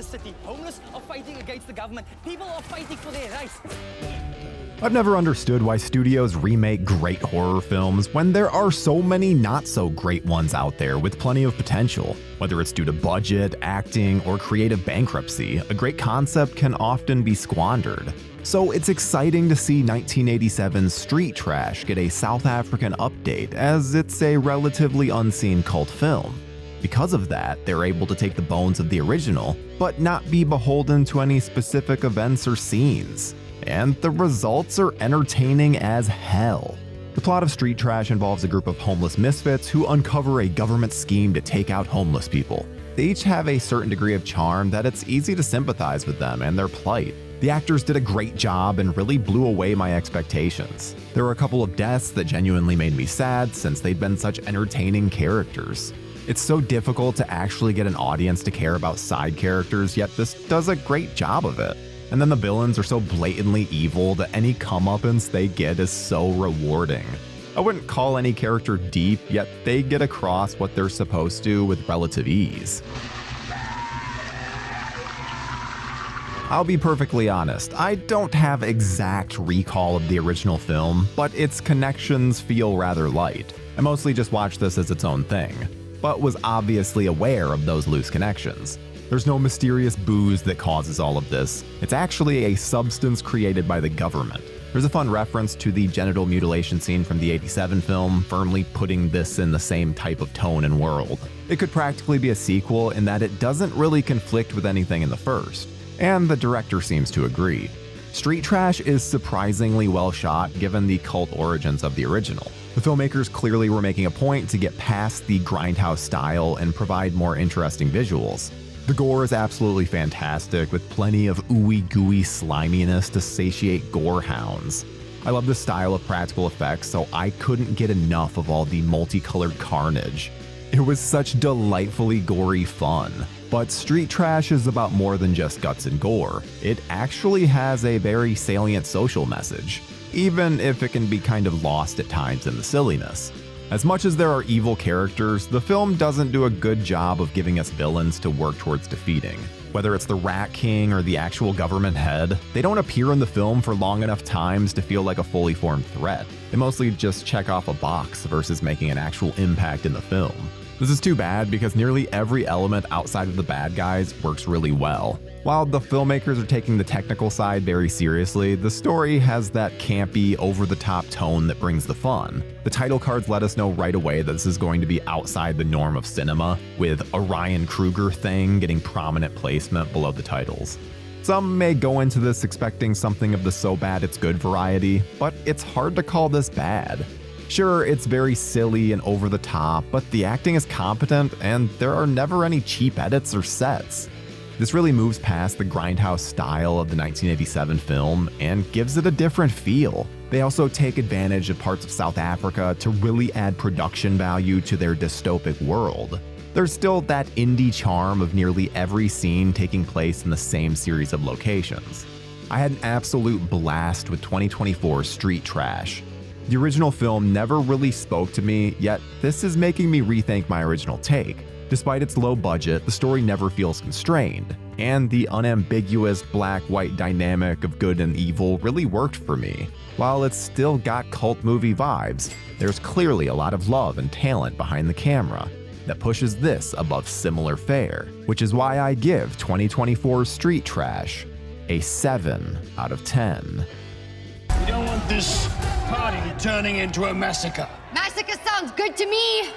city. Homeless are fighting against the government. People are fighting for their rights. I've never understood why studios remake great horror films when there are so many not so great ones out there with plenty of potential. Whether it's due to budget, acting, or creative bankruptcy, a great concept can often be squandered. So it's exciting to see 1987's Street Trash get a South African update, as it's a relatively unseen cult film. Because of that, they're able to take the bones of the original, but not be beholden to any specific events or scenes. And the results are entertaining as hell. The plot of Street Trash involves a group of homeless misfits who uncover a government scheme to take out homeless people. They each have a certain degree of charm that it's easy to sympathize with them and their plight. The actors did a great job and really blew away my expectations. There were a couple of deaths that genuinely made me sad since they'd been such entertaining characters. It's so difficult to actually get an audience to care about side characters, yet this does a great job of it. And then the villains are so blatantly evil that any comeuppance they get is so rewarding. I wouldn't call any character deep, yet they get across what they're supposed to with relative ease. I'll be perfectly honest, I don't have exact recall of the original film, but its connections feel rather light. I mostly just watched this as its own thing, but was obviously aware of those loose connections. There's no mysterious booze that causes all of this. It's actually a substance created by the government. There's a fun reference to the genital mutilation scene from the '87 film, firmly putting this in the same type of tone and world. It could practically be a sequel in that it doesn't really conflict with anything in the first, and the director seems to agree. Street Trash is surprisingly well shot given the cult origins of the original. The filmmakers clearly were making a point to get past the grindhouse style and provide more interesting visuals. The gore is absolutely fantastic, with plenty of ooey gooey sliminess to satiate gore hounds. I love this style of practical effects, so I couldn't get enough of all the multicolored carnage. It was such delightfully gory fun. But Street Trash is about more than just guts and gore. It actually has a very salient social message, even if it can be kind of lost at times in the silliness. As much as there are evil characters, the film doesn't do a good job of giving us villains to work towards defeating. Whether it's the Rat King or the actual government head, they don't appear in the film for long enough times to feel like a fully formed threat. They mostly just check off a box versus making an actual impact in the film. This is too bad because nearly every element outside of the bad guys works really well. While the filmmakers are taking the technical side very seriously, the story has that campy, over-the-top tone that brings the fun. The title cards let us know right away that this is going to be outside the norm of cinema, with a Ryan Kruger thing getting prominent placement below the titles. Some may go into this expecting something of the so bad it's good variety, but it's hard to call this bad. Sure, it's very silly and over the top, but the acting is competent and there are never any cheap edits or sets. This really moves past the grindhouse style of the 1987 film and gives it a different feel. They also take advantage of parts of South Africa to really add production value to their dystopic world. There's still that indie charm of nearly every scene taking place in the same series of locations. I had an absolute blast with 2024's Street Trash. The original film never really spoke to me, yet this is making me rethink my original take. Despite its low budget, the story never feels constrained, and the unambiguous black-white dynamic of good and evil really worked for me. While it's still got cult movie vibes, there's clearly a lot of love and talent behind the camera that pushes this above similar fare, which is why I give 2024's Street Trash a 7 out of 10. We don't want this party turning into a massacre. Massacre sounds good to me.